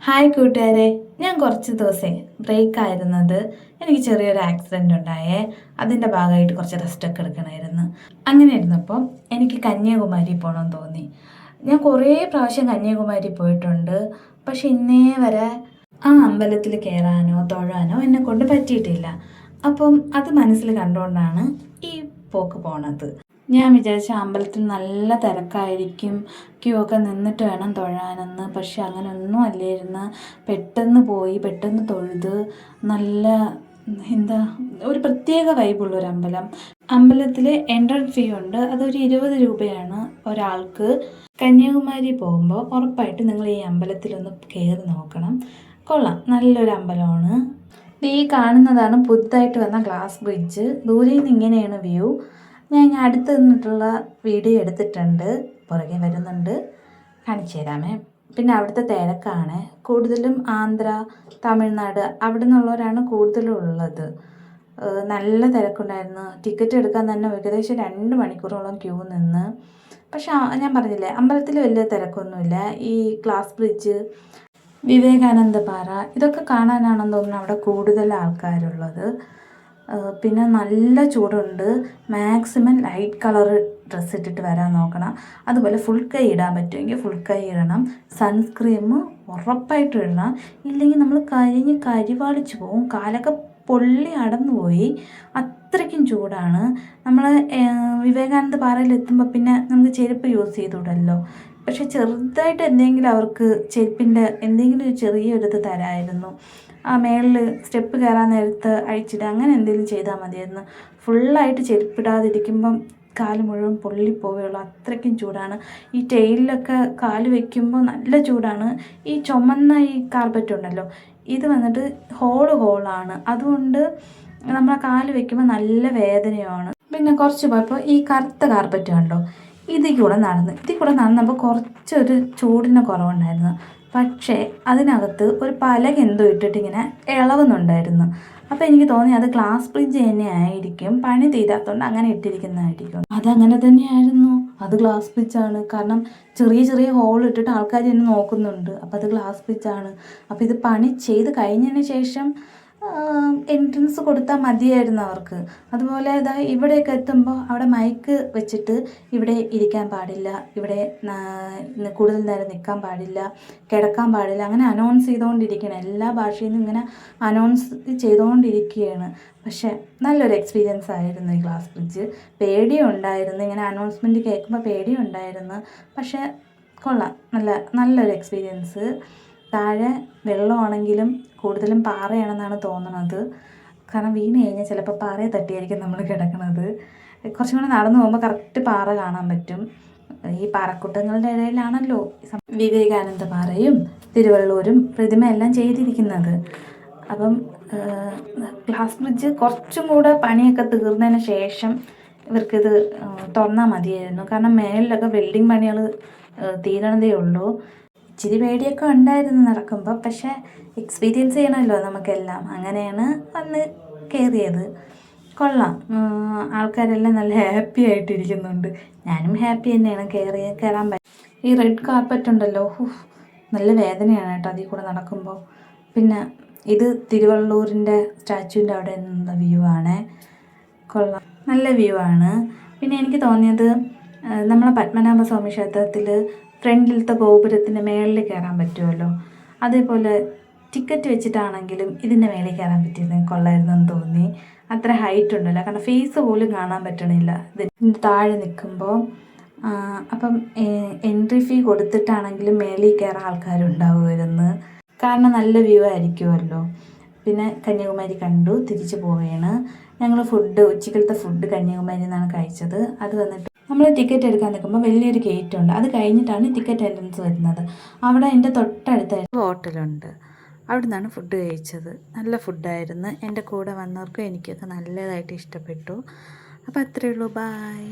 Hi കൂട്ടുകാരെ, ഞാൻ കുറച്ച് ദിവസം ബ്രേക്ക് ആയിരുന്നത് എനിക്ക് ചെറിയൊരു ആക്സിഡൻ്റ് ഉണ്ടായേ. അതിൻ്റെ ഭാഗമായിട്ട് കുറച്ച് റെസ്റ്റൊക്കെ എടുക്കണമായിരുന്നു. അങ്ങനെ ഇരുന്നപ്പോൾ എനിക്ക് കന്യാകുമാരി പോകണമെന്ന് തോന്നി. ഞാൻ കുറേ പ്രാവശ്യം കന്യാകുമാരി പോയിട്ടുണ്ട്. പക്ഷെ ഇന്നേ വരെ ആ അമ്പലത്തിൽ കയറാനോ തൊഴാനോ എന്നെ കൊണ്ട് പറ്റിയിട്ടില്ല. അപ്പം അത് മനസ്സിൽ കണ്ടുകൊണ്ടാണ് ഈ പോക്ക് പോണത്. ഞാൻ വിചാരിച്ച അമ്പലത്തിൽ നല്ല തിരക്കായിരിക്കും, ക്യൂ ഒക്കെ നിന്നിട്ട് വേണം തൊഴാനെന്ന്. പക്ഷെ അങ്ങനെയൊന്നും അല്ലായിരുന്നു. പെട്ടെന്ന് പോയി പെട്ടെന്ന് തൊഴുത് നല്ല ഒരു പ്രത്യേക വൈബുള്ളൊരു അമ്പലം. അമ്പലത്തിൽ എൻട്രൻസ് ഫീ ഉണ്ട്, അതൊരു 20 രൂപയാണ് ഒരാൾക്ക്. കന്യാകുമാരി പോകുമ്പോൾ ഉറപ്പായിട്ട് നിങ്ങൾ ഈ അമ്പലത്തിലൊന്ന് കയറി നോക്കണം. കൊള്ളാം, നല്ലൊരു അമ്പലമാണ്. ഈ കാണുന്നതാണ് പുതുതായിട്ട് വന്ന ഗ്ലാസ് ബ്രിഡ്ജ്. ദൂരെ നിന്ന് ഇങ്ങനെയാണ് വ്യൂ. ഞാൻ അടുത്ത് നിന്നിട്ടുള്ള വീഡിയോ എടുത്തിട്ടുണ്ട്, പുറകെ വരുന്നുണ്ട്, കാണിച്ചു തരാമേ. പിന്നെ അവിടുത്തെ തിരക്കാണ് കൂടുതലും. ആന്ധ്ര, തമിഴ്നാട് അവിടെ നിന്നുള്ളവരാണ് കൂടുതലും ഉള്ളത്. നല്ല തിരക്കുണ്ടായിരുന്നു. ടിക്കറ്റ് എടുക്കാൻ തന്നെ ഏകദേശം 2 മണിക്കൂറോളം ക്യൂ നിന്ന്. പക്ഷെ ഞാൻ പറഞ്ഞില്ലേ, അമ്പലത്തിൽ വലിയ തിരക്കൊന്നുമില്ല. ഈ ഗ്ലാസ് ബ്രിഡ്ജ്, വിവേകാനന്ദ പാറ ഇതൊക്കെ കാണാനാണെന്ന് തോന്നുന്നു അവിടെ കൂടുതൽ ആൾക്കാരുള്ളത്. പിന്നെ നല്ല ചൂടുണ്ട്. മാക്സിമം ലൈറ്റ് കളർ ഡ്രസ്സ് ഇട്ടിട്ട് വരാൻ നോക്കണം. അതുപോലെ ഫുൾ കൈ ഇടാൻ പറ്റുമെങ്കിൽ ഫുൾ കൈ ഇടണം. സൺസ്ക്രീം ഉറപ്പായിട്ടും ഇടണം. ഇല്ലെങ്കിൽ നമ്മൾ കരിവാളിച്ച് പോകും. കാലൊക്കെ പൊള്ളി അടന്നു പോയി, അത്രയ്ക്കും ചൂടാണ്. നമ്മൾ വിവേകാനന്ദ പാറയിൽ എത്തുമ്പോൾ പിന്നെ നമുക്ക് ചെരുപ്പ് യൂസ് ചെയ്തുവിടല്ലോ. പക്ഷെ ചെറുതായിട്ട് എന്തെങ്കിലും അവർക്ക് ചെരുപ്പിൻ്റെ എന്തെങ്കിലും ഒരു ചെറിയൊരിത് തരാമായിരുന്നു. ആ മേളിൽ സ്റ്റെപ്പ് കയറാൻ നേരത്ത് അഴിച്ചിടുക, അങ്ങനെ എന്തെങ്കിലും ചെയ്താൽ മതിയായിരുന്നു. ഫുള്ളായിട്ട് ചെരുപ്പിടാതിരിക്കുമ്പം കാല് മുഴുവൻ പൊള്ളിപ്പോവുകയുള്ളൂ, അത്രയ്ക്കും ചൂടാണ്. ഈ ടെയിലൊക്കെ കാല് വയ്ക്കുമ്പോൾ നല്ല ചൂടാണ്. ഈ ചുമന്ന ഈ കാർപ്പറ്റ് ഉണ്ടല്ലോ, ഇത് വന്നിട്ട് ഹോളാണ്. അതുകൊണ്ട് നമ്മളെ കാല് വയ്ക്കുമ്പോൾ നല്ല വേദനയാണ്. പിന്നെ കുറച്ച് പോയപ്പോൾ ഈ കറുത്ത കാർപ്പറ്റ് കണ്ടോ, ഇതിൽ കൂടെ നടന്നപ്പോൾ കുറച്ചൊരു ചൂടിന് കുറവുണ്ടായിരുന്നു. പക്ഷേ അതിനകത്ത് ഒരു പലക എന്തോ ഇട്ടിട്ട് ഇങ്ങനെ ഇളവുന്നുണ്ടായിരുന്നു. അപ്പോൾ എനിക്ക് തോന്നി അത് ഗ്ലാസ് ബ്രിഡ്ജ് തന്നെ ആയിരിക്കും, പണി തീരാത്തതുകൊണ്ട് അങ്ങനെ ഇട്ടിരിക്കുന്നതായിരിക്കും. അതങ്ങനെ തന്നെയായിരുന്നു, അത് ഗ്ലാസ് ബ്രിഡ്ജാണ്. കാരണം ചെറിയ ചെറിയ ഹോൾ ഇട്ടിട്ട് ആൾക്കാർ എന്നെ നോക്കുന്നുണ്ട്. അപ്പോൾ അത് ഗ്ലാസ് ബ്രിഡ്ജാണ്. അപ്പോൾ ഇത് പണി ചെയ്ത് കഴിഞ്ഞതിന് ശേഷം എൻട്രൻസ് കൊടുത്താൽ മതിയായിരുന്നു അവർക്ക്. അതുപോലെ ഇവിടെയൊക്കെ എത്തുമ്പോൾ അവിടെ മൈക്ക് വെച്ചിട്ട് ഇവിടെ ഇരിക്കാൻ പാടില്ല, ഇവിടെ കൂടുതൽ നേരം നിൽക്കാൻ പാടില്ല, കിടക്കാൻ പാടില്ല, അങ്ങനെ അനൗൺസ് ചെയ്തുകൊണ്ടിരിക്കുകയാണ്. എല്ലാ ഭാഷയിൽ നിന്നും ഇങ്ങനെ അനൗൺസ് ചെയ്തുകൊണ്ടിരിക്കുകയാണ്. പക്ഷേ നല്ലൊരു എക്സ്പീരിയൻസ് ആയിരുന്നു ഈ ഗ്ലാസ് ബ്രിഡ്ജ്. പേടിയുണ്ടായിരുന്നു, ഇങ്ങനെ അനൗൺസ്മെൻറ്റ് കേൾക്കുമ്പോൾ പേടിയുണ്ടായിരുന്നു. പക്ഷേ കൊള്ളാം, നല്ലൊരു എക്സ്പീരിയൻസ്. താഴെ വെള്ളമാണെങ്കിലും കൂടുതലും പാറയാണെന്നാണ് തോന്നുന്നത്. കാരണം വീണ് കഴിഞ്ഞാൽ ചിലപ്പോൾ പാറയെ തട്ടിയായിരിക്കും നമ്മൾ കിടക്കുന്നത്. കുറച്ചും കൂടെ നടന്നു പോകുമ്പോൾ കറക്റ്റ് പാറ കാണാൻ പറ്റും. ഈ പാറക്കൂട്ടങ്ങളുടെ ഇടയിലാണല്ലോ വിവേകാനന്ദ പാറയും തിരുവള്ളൂരും പ്രതിമയെല്ലാം ചെയ്തിരിക്കുന്നത്. അപ്പം ഗ്ലാസ് ബ്രിഡ്ജ് കുറച്ചും കൂടെ പണിയൊക്കെ തീർന്നതിന് ശേഷം ഇവർക്കിത് തുറന്നാൽ മതിയായിരുന്നു. കാരണം മേളിലൊക്കെ വെൽഡിങ് പണികൾ തീരണതേ ഉള്ളൂ. ഇച്ചിരി പേടിയൊക്കെ ഉണ്ടായിരുന്നു നടക്കുമ്പോൾ, പക്ഷേ എക്സ്പീരിയൻസ് ചെയ്യണമല്ലോ നമുക്കെല്ലാം. അങ്ങനെയാണ് വന്ന് കയറിയത്. കൊള്ളാം, ആൾക്കാരെല്ലാം നല്ല ഹാപ്പി ആയിട്ടിരിക്കുന്നുണ്ട്. ഞാനും ഹാപ്പി തന്നെയാണ്. കയറാൻ പറ്റും. ഈ റെഡ് കാർപ്പറ്റ് ഉണ്ടല്ലോ, നല്ല വേദനയാണ് കേട്ടോ അതിൽ കൂടെ നടക്കുമ്പോൾ. പിന്നെ ഇത് തിരുവള്ളൂരിൻ്റെ സ്റ്റാച്യുവിൻ്റെ അവിടെ നിന്ന വ്യൂ ആണ്. കൊള്ളാം, നല്ല വ്യൂ ആണ്. പിന്നെ എനിക്ക് തോന്നിയത് നമ്മളെ പത്മനാഭസ്വാമി ക്ഷേത്രത്തിൽ ഫ്രണ്ടിലത്തെ ഗോപുരത്തിൻ്റെ മേളിൽ കയറാൻ പറ്റുമല്ലോ, അതേപോലെ ടിക്കറ്റ് വെച്ചിട്ടാണെങ്കിലും ഇതിൻ്റെ മേളിൽ കയറാൻ പറ്റിയിരുന്നെങ്കിൽ കൊള്ളായിരുന്നെന്ന് തോന്നി. അത്ര ഹൈറ്റ് ഉണ്ടല്ലോ, കാരണം ഫേസ് പോലും കാണാൻ പറ്റണില്ല ഇതിൻ്റെ താഴെ നിൽക്കുമ്പോൾ. അപ്പം എൻട്രി ഫീ കൊടുത്തിട്ടാണെങ്കിലും മേളിൽ കയറാൻ ആൾക്കാരുണ്ടാവുമായിരുന്നു, കാരണം നല്ല വ്യൂ ആയിരിക്കുമല്ലോ. പിന്നെ കന്യാകുമാരി കണ്ടു, തിരിച്ചു പോവുകയാണ് ഞങ്ങൾ. ഉച്ചക്കലത്തെ ഫുഡ് കന്യാകുമാരിയിൽ നിന്നാണ് കഴിച്ചത്. അത് വന്നിട്ട് നമ്മൾ ടിക്കറ്റ് എടുക്കാൻ നിൽക്കുമ്പോൾ വലിയൊരു ഗേറ്റ് ഉണ്ട്, അത് കഴിഞ്ഞിട്ടാണ് ടിക്കറ്റ് എൻട്രൻസ് വരുന്നത്. അവിടെ എൻ്റെ തൊട്ടടുത്തായിട്ട് ഹോട്ടലുണ്ട്, അവിടെ നിന്നാണ് ഫുഡ് കഴിച്ചത്. നല്ല ഫുഡായിരുന്നു. എൻ്റെ കൂടെ വന്നവർക്കും എനിക്കൊക്കെ നല്ലതായിട്ട് ഇഷ്ടപ്പെട്ടു. അപ്പോൾ അത്രയേ ഉള്ളൂ, ബായ്.